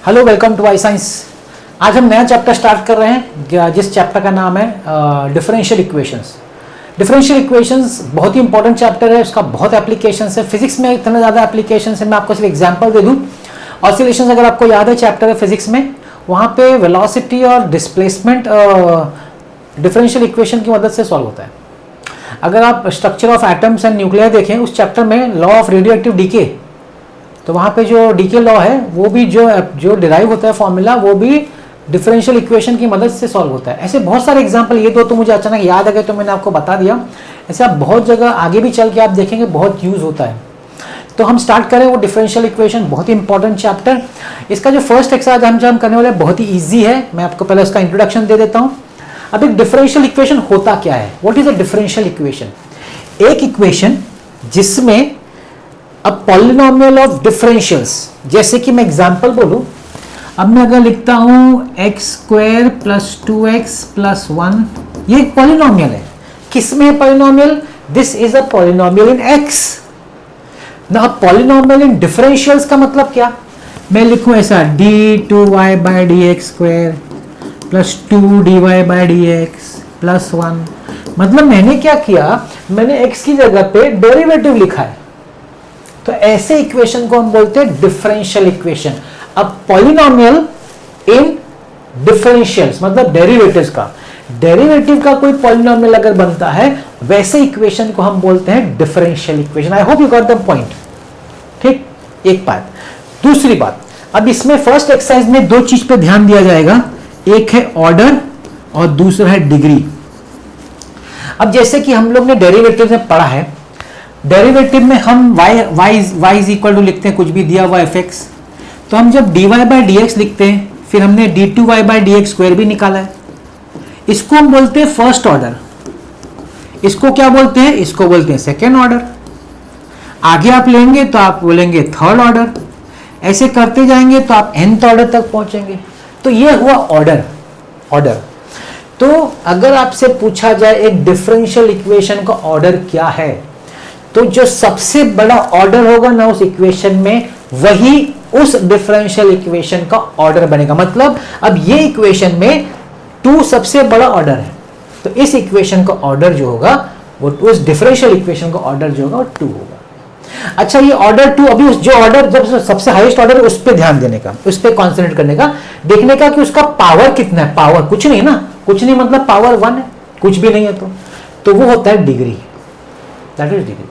Hello, welcome to I science. आज हम नया चैप्टर स्टार्ट कर रहे हैं जिस चैप्टर का नाम है डिफरेंशियल इक्वेशंस। डिफरेंशियल इक्वेशंस बहुत ही इंपॉर्टेंट चैप्टर है, उसका बहुत एप्लीकेशंस है। फिजिक्स में इतना ज़्यादा एप्लीकेशंस है, मैं आपको सिर्फ एग्जांपल दे दूं। ऑसिलेशंस अगर आपको याद है चैप्टर है फिजिक्स में, वहाँ पे वेलोसिटी और डिस्प्लेसमेंट डिफरेंशियल इक्वेशन की मदद से सॉल्व होता है। अगर आप structure of atoms and nuclear देखें उस चैप्टर में law of radioactive decay, तो वहाँ पे जो डीके लॉ है वो भी जो डिराइव होता है फॉर्मूला, वो भी डिफरेंशियल इक्वेशन की मदद से सॉल्व होता है। ऐसे बहुत सारे एग्जांपल, ये दो तो मुझे अचानक याद आ गए तो मैंने आपको बता दिया। ऐसे आप बहुत जगह आगे भी चल के आप देखेंगे बहुत यूज होता है। तो हम स्टार्ट करें वो डिफरेंशियल इक्वेशन, बहुत ही इंपॉर्टेंट चैप्टर। इसका जो फर्स्ट एक्सरसाइज हम करने वाले बहुत ही ईजी है, मैं आपको पहले उसका इंट्रोडक्शन दे देता हूँ। अब एक डिफरेंशियल इक्वेशन होता क्या है, what is a differential equation? एक इक्वेशन जिसमें अब पॉलिनोमियल ऑफ डिफरेंशियल्स, जैसे कि मैं एग्जांपल बोलूं, अब मैं अगर लिखता हूं x² + 2x + 1, ये एक पॉलिनोमियल है। किसमें है polynomial? This is a polynomial in x। ना पॉलिनोमियल इन डिफरेंशियल्स का मतलब क्या? मैं लिखूं ऐसा d2y/dx² + 2dy/dx + 1, मतलब मैंने क्या किया, मैंने x की जगह पे डेरिवेटिव लिखा है। तो ऐसे इक्वेशन को हम बोलते हैं डिफरेंशियल इक्वेशन। अब पॉलिनोमियल इन डिफरेंशियल्स मतलब डेरिवेटिव्स का, डेरिवेटिव का कोई पॉलिनोमियल अगर बनता है, वैसे इक्वेशन को हम बोलते हैं differential equation. I hope you got the point. ठीक, एक बात। दूसरी बात, अब इसमें फर्स्ट एक्सरसाइज में दो चीज पे ध्यान दिया जाएगा, एक है ऑर्डर और दूसरा है डिग्री। अब जैसे कि हम लोग ने डेरिवेटिव में पढ़ा है, डेरिवेटिव में हम y इज इक्वल टू लिखते हैं कुछ भी दिया हुआ fx, तो हम जब dy/dx लिखते हैं, फिर हमने d2y/dx² भी निकाला है, इसको हम बोलते हैं फर्स्ट ऑर्डर। इसको क्या बोलते हैं? इसको बोलते हैं सेकेंड ऑर्डर। आगे आप लेंगे तो आप बोलेंगे थर्ड ऑर्डर, ऐसे करते जाएंगे तो आप nth ऑर्डर तक पहुंचेंगे। तो ये हुआ ऑर्डर। तो अगर आपसे पूछा जाए एक डिफरेंशियल इक्वेशन का ऑर्डर क्या है, तो जो सबसे बड़ा ऑर्डर होगा ना उस इक्वेशन में, वही उस डिफरेंशियल इक्वेशन का ऑर्डर बनेगा। मतलब अब ये इक्वेशन में 2 सबसे बड़ा ऑर्डर है, तो इस इक्वेशन का ऑर्डर जो होगा वो उस डिफरेंशियल इक्वेशन का ऑर्डर जो होगा वो 2 होगा। अच्छा, ये ऑर्डर 2, अभी उस जो ऑर्डर जब सबसे हाईएस्ट ऑर्डर उस पर ध्यान देने का, उस पर कॉन्सेंट्रेट करने का, देखने का कि उसका पावर कितना है। पावर कुछ नहीं ना, कुछ नहीं मतलब पावर 1 है, कुछ भी नहीं है तो वो होता है डिग्री। दैट इज डिग्री,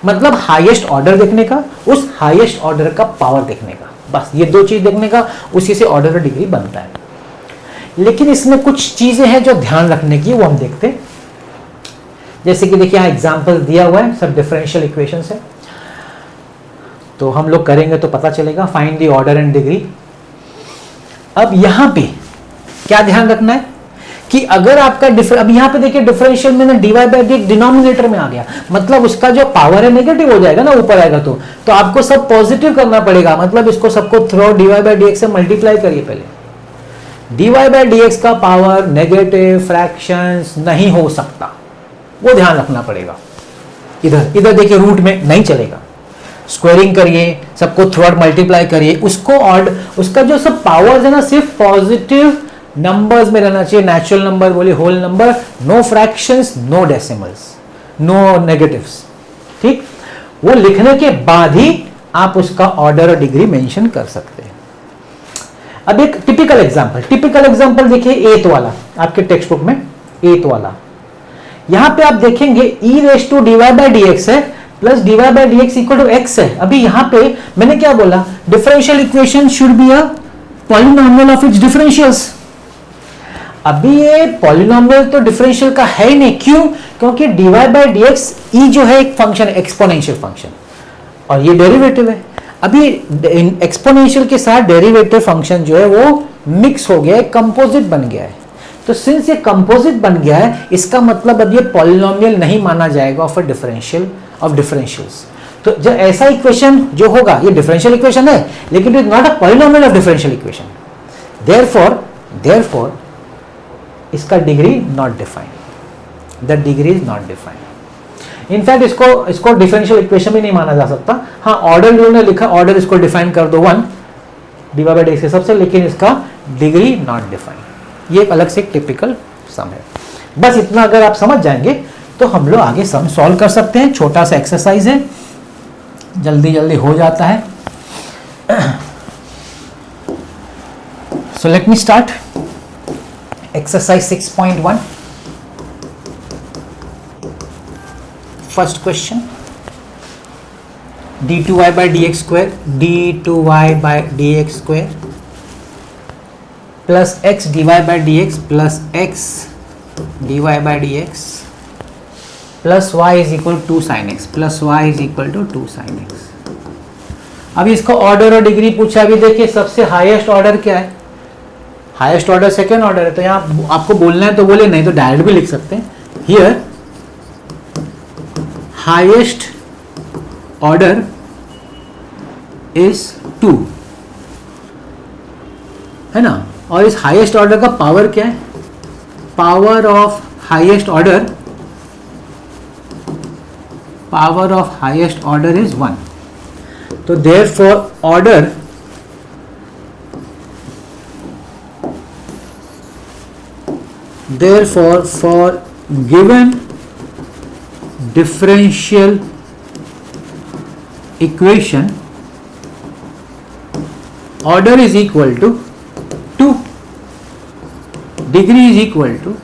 मतलब हाईएस्ट ऑर्डर देखने का, उस हाईएस्ट ऑर्डर का पावर देखने का, बस ये दो चीज देखने का, उसी से ऑर्डर का डिग्री बनता है। लेकिन इसमें कुछ चीजें हैं जो ध्यान रखने की, वो हम देखते हैं। जैसे कि देखिए यहां एग्जांपल दिया हुआ है, सब डिफरेंशियल इक्वेशंस है, तो हम लोग करेंगे तो पता चलेगा। Find the order and degree. अब यहां पे क्या ध्यान रखना है कि अगर आपका अब यहाँ पे देखिए डिफरेंशियल में ना dy/dx डिनोमिनेटर में आ गया, मतलब उसका जो पावर है नेगेटिव हो जाएगा ना, ऊपर आएगा तो आपको सब पॉजिटिव करना पड़ेगा। मतलब इसको सबको थ्रू dy/dx से मल्टीप्लाई करिए। पहले dy/dx का पावर नेगेटिव फ्रैक्शंस नहीं हो सकता, वो ध्यान रखना पड़ेगा। इधर देखिए रूट में नहीं चलेगा, स्क्वायरिंग करिए, सबको थ्रू मल्टीप्लाई करिए, उसको और उसका जो सब पावर्स है ना सिर्फ पॉजिटिव नंबर्स में रहना चाहिए। नेचुरल नंबर बोलिए, whole number, no fractions, no decimals, no negatives. ठीक, वो लिखने के बाद ही आप उसका ऑर्डर और डिग्री मेंशन कर सकते हैं। अब एक टिपिकल एग्जांपल देखिए, 8th वाला आपके टेक्स्ट बुक में, 8th वाला। यहां पे आप देखेंगे e⁻dy/dx है plus dy/dx equal to x है। अभी यहां पे मैंने क्या बोला, differential equation should be a polynomial of its differentials. अभी ये पॉलिनोमियल तो डिफरेंशियल का है ही नहीं। क्यों? क्योंकि dy/dx e जो है एक फंक्शन है, एक्सपोनेंशियल फंक्शन, और ये डेरिवेटिव है। अभी एक्सपोनेंशियल के साथ डेरिवेटिव फंक्शन जो है वो मिक्स हो गया है, कंपोजिट बन गया है। तो सिंस ये कंपोजिट बन गया है, इसका मतलब अब ये पॉलिनोमियल नहीं माना जाएगा ऑफ डिफरेंशियल्स। तो जब ऐसा इक्वेशन जो होगा, ये डिफरेंशियल इक्वेशन है लेकिन it is not a polynomial of differential equation, therefore इसका degree not defined, the degree is not defined. In fact इसको डिफरेंशियल इक्वेशन भी नहीं माना जा सकता। हाँ, ऑर्डर ने लिखा, ऑर्डर इसको डिफाइन कर दो 1, dy बाई डी एक्स के हिसाब से, लेकिन इसका डिग्री नॉट डिफाइंड। ये एक अलग से एक टिपिकल सम है। बस इतना अगर आप समझ जाएंगे तो हम लोग आगे सम सॉल्व कर सकते हैं। छोटा सा एक्सरसाइज है, जल्दी जल्दी हो जाता है। So let me start exercise 6.1। First question, d2y by dx square d2y by dx square plus x dy by dx plus x dy by dx plus y is equal to 2 sin x plus y is equal to 2 sin x। अभी इसका order और degree पूछा। अभी देखिए सबसे highest order क्या है, highest order second order है, तो यहाँ आपको बोलना है तो बोले, नहीं तो डायरेक्ट भी लिख सकते हैं। हियर हाईएस्ट ऑर्डर इज 2, है ना, और इस हाईएस्ट ऑर्डर का पावर क्या है, power of highest order, power of highest order is 1। तो therefore order therefore for given differential equation order is equal to 2, degree is equal to,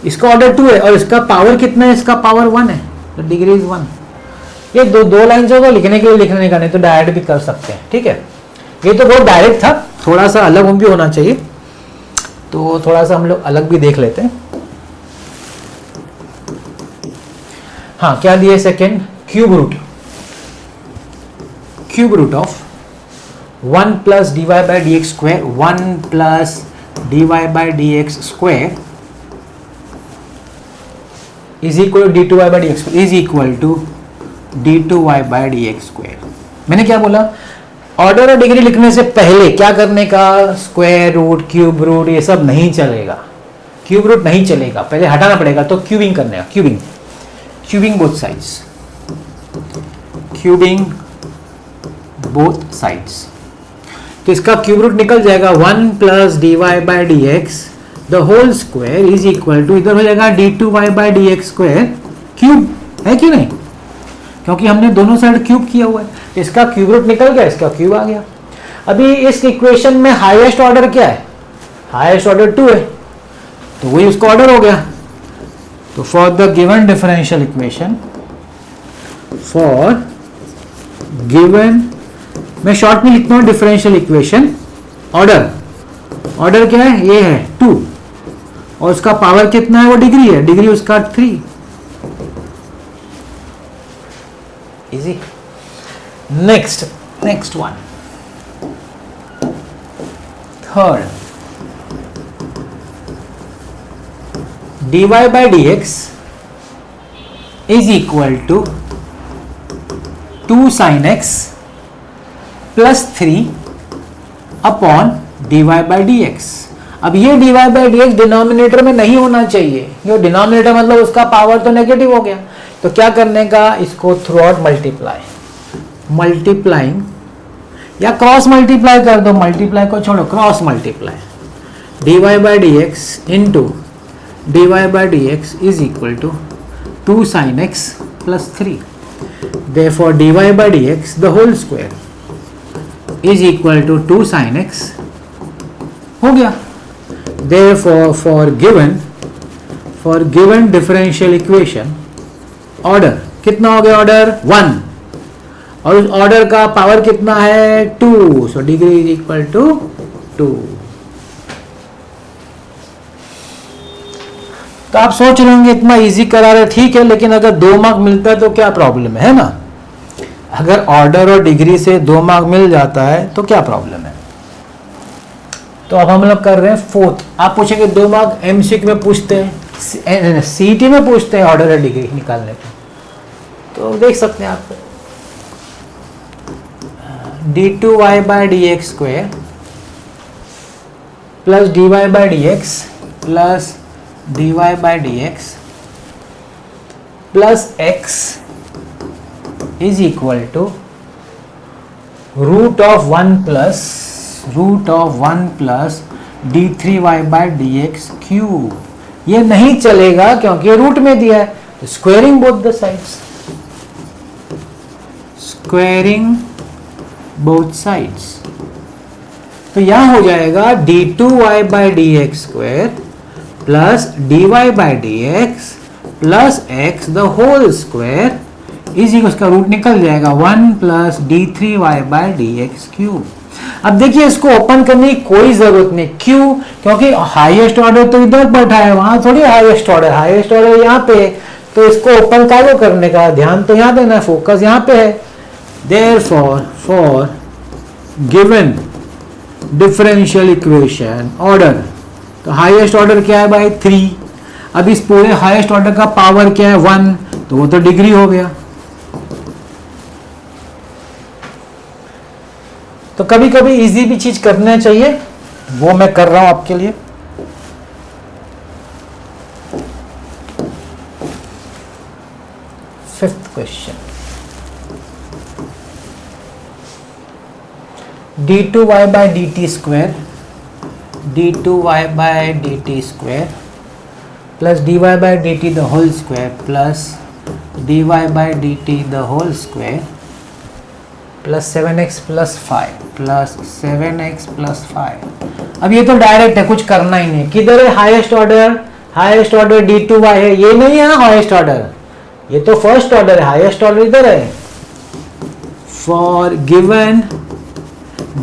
इसका order 2 है और इसका पावर कितना है, इसका पावर 1 है, तो डिग्री इज 1। ये दो लाइन जो लिखने के लिए लिखने का, नहीं तो डायरेक्ट भी कर सकते हैं, ठीक है। ये तो बहुत डायरेक्ट था, थोड़ा सा अलग भी होना चाहिए, तो थोड़ा सा हम लोग अलग भी देख लेते हैं। हाँ, क्या दिए second, cube root of 1 plus d y by d x square, 1 plus d y by d x square is equal to d two y by d x is equal to d two y by d x square. मैंने क्या बोला, order और degree लिखने से पहले क्या करने का, स्क्वायर रूट, क्यूब रूट, ये सब नहीं चलेगा, क्यूब रूट नहीं चलेगा, पहले हटाना पड़ेगा। तो क्यूबिंग करने का, cubing both sides, cubing both sides. तो इसका क्यूब रूट निकल जाएगा 1 plus d y by d x the whole square is equal to, इधर हो जाएगा d two y by d x square cube, है कि नहीं, क्योंकि हमने दोनों साइड क्यूब किया हुआ है। इसका क्यूब रूट निकल गया, इसका क्यूब आ गया। अभी इस इक्वेशन में हाईएस्ट ऑर्डर क्या है, हाईएस्ट ऑर्डर 2 है, तो वही उसका ऑर्डर हो गया। तो for the given differential equation, for given, मैं शॉर्ट में लिखता हूं डिफरेंशियल इक्वेशन, ऑर्डर क्या है, ये है 2 और उसका पावर कितना है, वो डिग्री है, डिग्री उसका 3। Easy. Next one. Third, dy by dx is equal to 2 sin x plus 3 upon dy by dx। अब ये dy by dx डिनोमिनेटर में नहीं होना चाहिए, ये डिनोमिनेटर मतलब उसका पावर तो नेगेटिव हो गया। तो क्या करने का, इसको थ्रू आउट मल्टीप्लाइंग या क्रॉस मल्टीप्लाई कर दो, मल्टीप्लाई को छोड़ो, cross multiply, d y by d x into d y by d x is equal to 2 sine x plus 3। Therefore d y by d x the whole square is equal to 2 sine x हो गया। Therefore for given differential equation order कितना हो गया, order 1 और उस order का power कितना है 2, so degree is equal to 2। तो आप सोच रहे होंगे इतना इजी करा रहे, ठीक है, लेकिन अगर 2 मार्क मिलता है तो क्या प्रॉब्लम है ना। अगर ऑर्डर और डिग्री से 2 मार्क मिल जाता है तो क्या प्रॉब्लम है। तो अब हम लोग कर रहे हैं फोर्थ। आप पूछेंगे 2 मार्क एमसीक्यू में पूछते हैं, सीईटी में पूछते हैं ऑर्डर और डिग्री निकालने को, तो देख सकते हैं आप d two y by d x square plus d y by d x plus d y by d x plus x is equal to root of one plus d3y by d x cube. ये नहीं चलेगा क्योंकि root में दिया है, squaring both the sides, squaring both sides. तो यहां हो जाएगा d2y by d x square plus dy by d x plus x the whole square इसी को, उसका रूट निकल जाएगा 1 plus d3y by d x cube. अब देखिए इसको ओपन करने की कोई जरूरत नहीं, क्यों? क्योंकि हाईएस्ट ऑर्डर तो इधर बैठा है, वहां थोड़ी हाईएस्ट ऑर्डर यहाँ पे, तो इसको ओपन कागो करने का ध्यान तो यहाँ देना है, फोकस यहाँ पे है। Therefore for given differential equation order, तो हाईएस्ट ऑर्डर क्या है भाई 3। अब इस पूरे हाईएस्ट ऑर्डर का पावर क्या है 1, तो वो तो डिग्री हो गया। तो कभी कभी इजी भी चीज करना चाहिए, वो मैं कर रहा हूं आपके लिए। Fifth question, d2y by d t square plus dy by d t the whole square plus dy by d t the whole square plus 7x plus 5। अब ये तो डायरेक्ट है, कुछ करना ही नहीं। किधर है हाईएस्ट ऑर्डर d2y है, ये नहीं है हाईएस्ट ऑर्डर, ये तो फर्स्ट ऑर्डर है, हाईएस्ट ऑर्डर इधर है। For given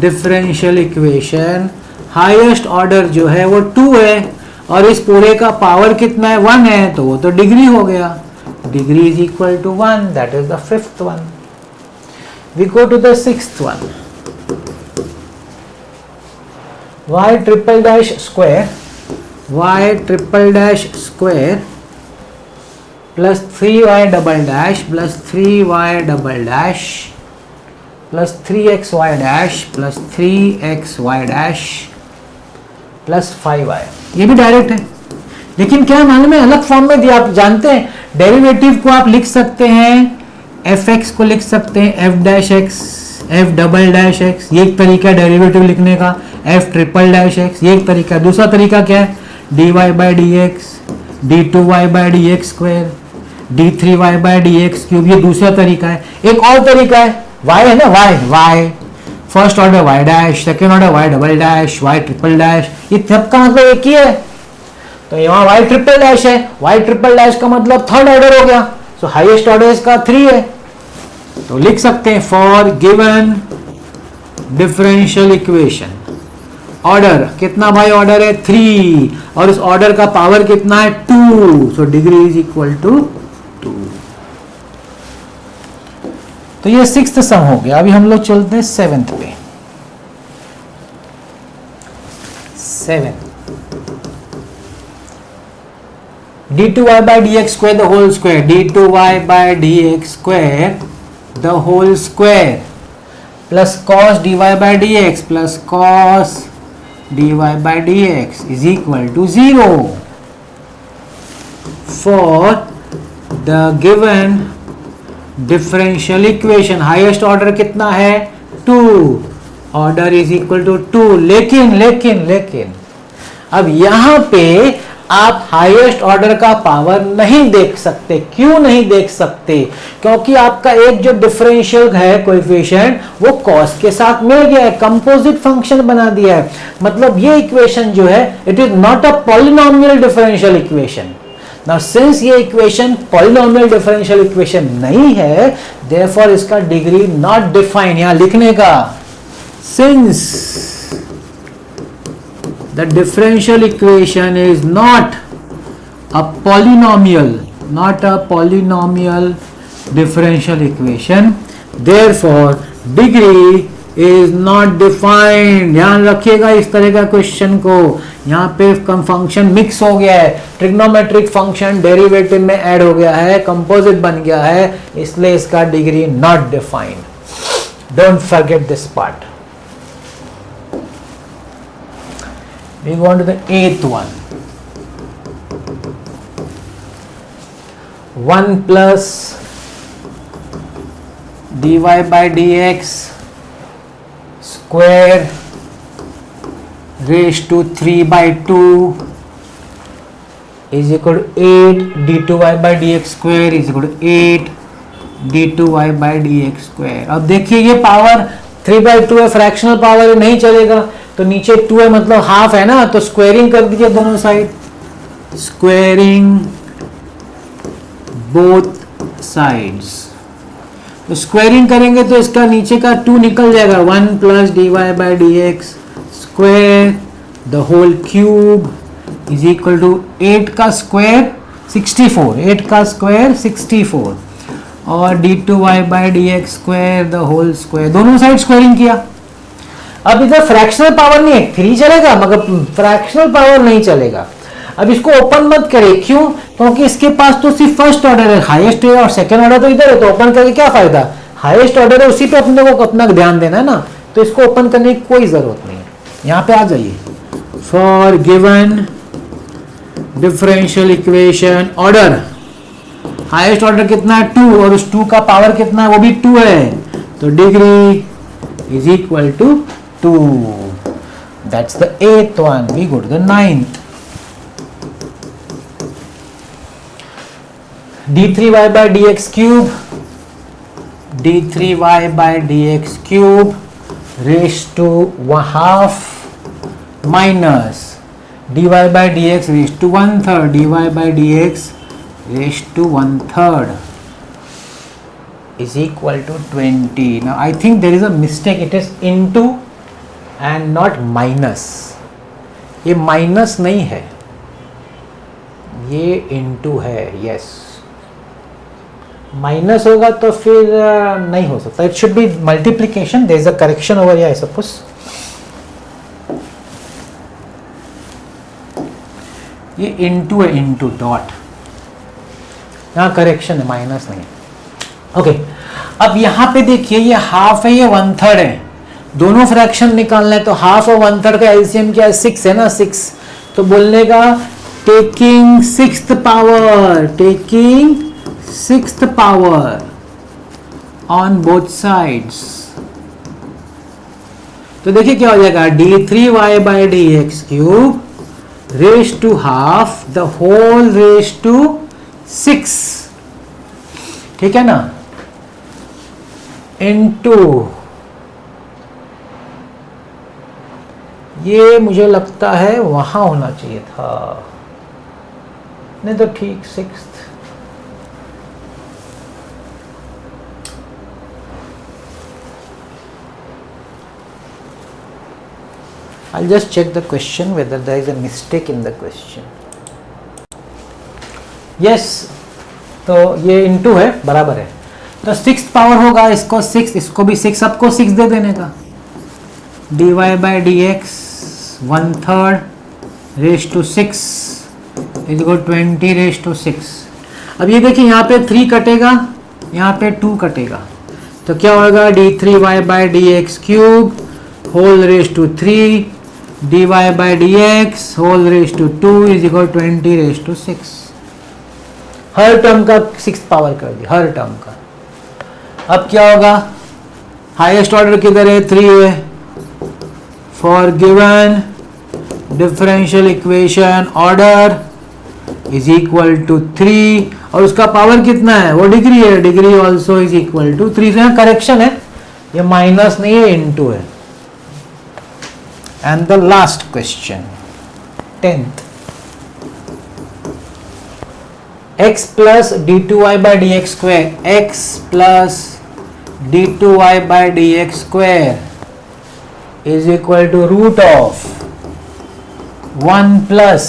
differential equation highest order जो है वो 2 है और इस पूरे का पावर कितना है 1 है, तो वो तो डिग्री हो गया। Degree is equal to 1, that is the fifth one. We go to the sixth one. Y triple dash square plus 3y double dash plus 3y double dash plus 3xy dash plus 3xy dash plus 5y। ये भी direct है, लेकिन क्या मालूम है अलग form में दिया। आप जानते हैं डेरिवेटिव को आप लिख सकते हैं, fx को लिख सकते हैं f dash x, f double dash x, ये एक तरीका है डेरिवेटिव लिखने का, f ट्रिपल डैश x, ये एक तरीका है। दूसरा तरीका क्या है, dy by d x, d2y by d x square, d3y by d x cube, ये दूसरा तरीका है। एक और तरीका है y है ना, y first order y dash, second order y double dash, y triple dash, ये सबका मतलब एक ही है। तो यहाँ y ट्रिपल डैश है, y ट्रिपल डैश का मतलब थर्ड ऑर्डर हो गया, तो हाईएस्ट ऑर्डर इसका 3 है। तो लिख सकते हैं for given differential equation order कितना भाई, ऑर्डर है 3 और इस ऑर्डर का पावर कितना है 2, so degree is equal to 2। तो ये सिक्स्थ सम हो गया। अभी हम लोग चलते हैं सेवेंथ पे। 7 d2y by dx square the whole square, d2y by dx square the whole square plus cos dy by dx plus cos dy by dx is equal to 0 for the given differential equation। Highest order कितना है 2, order is equal to 2। लेकिन अब यहां पे आप highest order का power नहीं देख सकते। क्यों नहीं देख सकते? क्योंकि आपका एक जो डिफरेंशियल है कोएफिशिएंट वो कॉस के साथ मिल गया है, कंपोजिट फंक्शन बना दिया है। मतलब ये इक्वेशन जो है it is not a polynomial differential equation. Now since ये इक्वेशन पॉलिनोमियल डिफरेंशियल इक्वेशन नहीं है, देयरफॉर इसका डिग्री नॉट डिफाइंड। यहां लिखने का since the differential equation is not a polynomial differential equation, therefore degree is not defined। ध्यान रखिएगा इस तरह का क्वेश्चन को। यहाँ पे फंक्शन मिक्स हो गया है, ट्रिग्नोमेट्रिक फंक्शन डेरिवेटिव में ऐड हो गया है, कंपोजिट बन गया है, इसलिए इसका degree not defined. Don't forget this part. We go on to the eighth one. 1 plus dy by dx square raise to 3/2 is equal to 8 d2y by dx square is equal to 8 d2y by dx square. अब देखिए ये power 3/2 है, fractional power नहीं चलेगा, तो नीचे 2 है मतलब हाफ है ना, तो स्क्वायरिंग कर दीजिए दोनों साइड, स्क्वायरिंग बोथ साइड्स। तो स्क्वायरिंग करेंगे तो इसका नीचे का 2 निकल जाएगा, 1 plus dy by d x square the whole cube is equal to 8 का स्क्वायर 64, 8 का स्क्वायर 64 और d2y by d x square the whole square, दोनों साइड स्क्वायरिंग किया। अब इधर फ्रैक्शनल पावर नहीं है, 3 चलेगा मगर फ्रैक्शनल पावर नहीं चलेगा। अब इसको ओपन मत करें, क्यों? क्योंकि इसके पास तो सिर्फ फर्स्ट ऑर्डर है, हाईएस्ट है और सेकंड ऑर्डर तो इधर है, तो ओपन करके क्या फायदा? हाईएस्ट ऑर्डर है उसी पे अपने को अपना ध्यान देना है ना, तो इसको ओपन करने की कोई जरूरत नहीं है। यहां पे आ जाइए, for given differential equation order, highest order कितना है 2 और उस 2 का पावर कितना है वो भी 2 है, तो degree is equal to 2। That's the 8th one। We go to the 9th। d3y by dx cube, d3y by dx cube raised to half minus dy by dx raised to 1/3, dy by dx raised to 1/3 is equal to 20. Now I think there is a mistake, it is into and not minus। ये minus नहीं है, ये into है। Yes, minus होगा तो फिर नहीं हो सकता, it should be multiplication. There is a correction over here I suppose. ये इनटू है, इनटू डॉट, यहाँ करेक्शन है, माइनस नहीं है। ओके, अब यहाँ पे देखिए ये हाफ है, ये 1/3 है, दोनों फ्रैक्शन निकालना है, तो हाफ और 1/3 का एलसीएम क्या है? 6 है ना, 6। तो बोलने का taking 6th power, taking 6th power on both sides। तो देखिए क्या हो जाएगा, d3y by dx cube raised to half the whole raised to 6, ठीक है ना, into, ये मुझे लगता है वहां होना चाहिए था, नहीं तो ठीक 6th। I'll just check the question whether there is a mistake in the question। Yes, तो ये into है, बराबर है, तो 6th पावर होगा, इसको 6, इसको भी 6, सबको 6 दे देने का, dy by dx 1/3 raised to 6 is equal to 20 raised to 6। अब ये देखिए यहाँ पे 3 कटेगा, यहाँ पे 2 कटेगा, तो क्या होगा, d3y by dx cube whole raised to 3 dy by dx whole raised to 2 is equal to 20 raised to 6। Her term का 6th पावर कर दी, हर टर्म का। अब क्या होगा, हाईएस्ट ऑर्डर किधर है? 3 है। For given differential equation order is equal to 3 और उसका पावर कितना है? वो डिग्री है, degree also is equal to 3। यहाँ करेक्शन है, ये माइनस नहीं है, इनटू है। And the last question, 10th, x plus d2y by dx square, x plus d2y by dx square is equal to root of 1 plus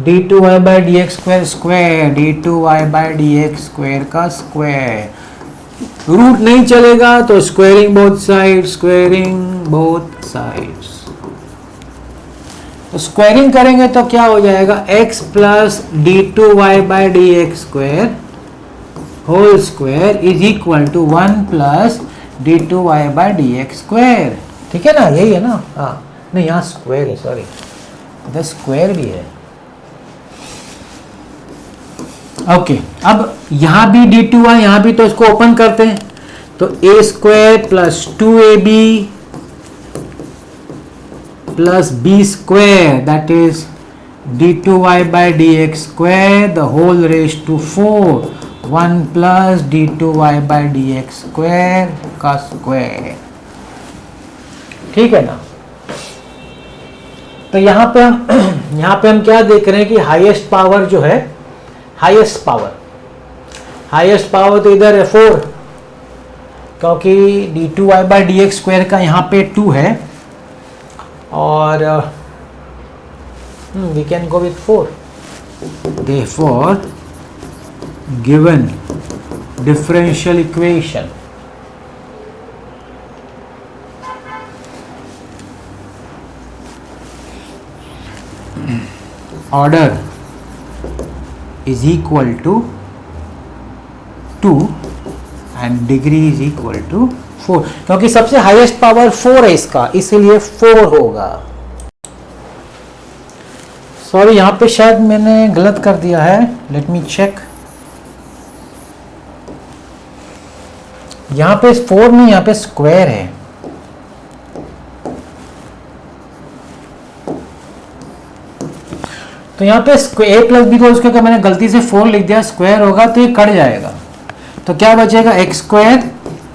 d2y by dx square square, d2y by dx square का square. Root नहीं चलेगा तो squaring both side, squaring both sides. तो squaring करेंगे तो क्या हो जाएगा, x plus d2y by d x square whole square is equal to 1 plus d2y by d x square. ठीक है ना, यही है ना? हाँ, नहीं यहाँ स्क्वायर है, सॉरी, इधर स्क्वायर भी है। ओके, अब यहाँ भी d2y, यहाँ भी, तो इसको ओपन करते हैं, तो a square plus 2ab plus b square that is d2y by dx square the whole raised to 4 1 plus d2y by dx square का स्क्वायर। ठीक है ना। तो यहां पे हम क्या देख रहे हैं कि हाईएस्ट पावर जो है, हाईएस्ट पावर तो इधर है 4, क्योंकि d2y by dx स्क्वायर का यहां पे 2 है और we can go with 4. Therefore, given differential equation order is equal to 2 and degree is equal to 4, क्योंकि सबसे हाईएस्ट पावर 4 है इसका, इसीलिए 4 होगा। सॉरी, यहां पे शायद मैंने गलत कर दिया है, लेट मी चेक। यहां पे 4 नहीं, यहां पे स्क्वायर है। तो यहां पे a प्लस बी को उसके मैंने गलती से 4 लिख दिया, स्क्वायर होगा तो ये कट जाएगा। तो क्या बचेगा, x square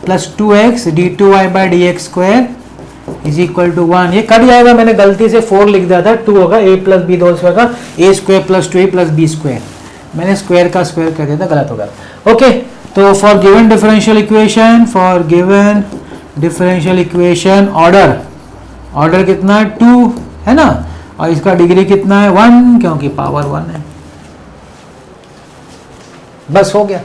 plus 2x d2y by d x square is equal to 1। ये कट जाएगा, मैंने गलती से 4 लिख दिया था, 2 होगा a plus b whole square का a square plus 2a plus b square, मैंने स्क्वायर का स्क्वायर कर दिया था, गलत हो गया। ओके, तो for given differential equation order कितना है, 2 है ना, और इसका डिग्री कितना है 1, क्योंकि पावर 1 है। बस हो गया।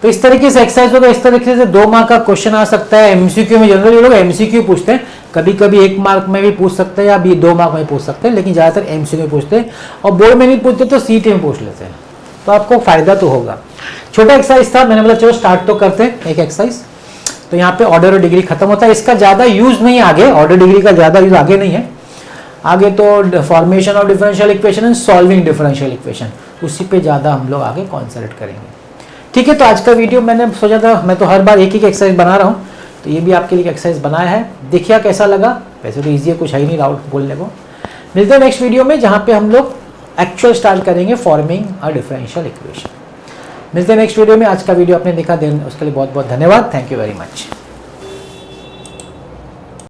तो इस तरीके से एक्सरसाइज होगा, इस तरीके से 2 मार्क का क्वेश्चन आ सकता है। एमसीक्यू में जनरली लोग एमसीक्यू पूछते हैं, कभी कभी 1 मार्क में भी पूछ सकते हैं या 2 मार्क में पूछ सकते हैं, लेकिन ज्यादातर एमसीक्यू पूछते हैं और बोर्ड में नहीं पूछते तो सीटी में पूछ लेते हैं, तो आपको फायदा तो होगा। छोटा एक्सरसाइज था, मैंने बोला चलो स्टार्ट तो करते हैं एक एक्सरसाइज। तो यहाँ पे ऑर्डर और डिग्री खत्म होता है, इसका ज्यादा यूज नहीं है आगे, ऑर्डर डिग्री का ज्यादा यूज आगे नहीं है, आगे तो formation of differential equation and solving differential equation, उसी पे ज्यादा हम लोग आगे कॉन्सेंट्रेट करेंगे। ठीक है, तो आज का वीडियो मैंने सोचा था, मैं तो हर बार एक ही एक्सरसाइज बना रहा हूँ, तो ये भी आपके लिए एक्सरसाइज बनाया है, देखिए कैसा लगा। वैसे तो ईजी है, कुछ है ही नहीं डाउट बोलने को। मिलते हैं नेक्स्ट वीडियो में, जहाँ पे हम लोग एक्चुअल स्टार्ट करेंगे फॉर्मिंग अ डिफरेंशियल इक्वेशन। मिलते हैं नेक्स्ट वीडियो में। आज का वीडियो आपने देखा, उसके लिए बहुत बहुत धन्यवाद। Thank you very much.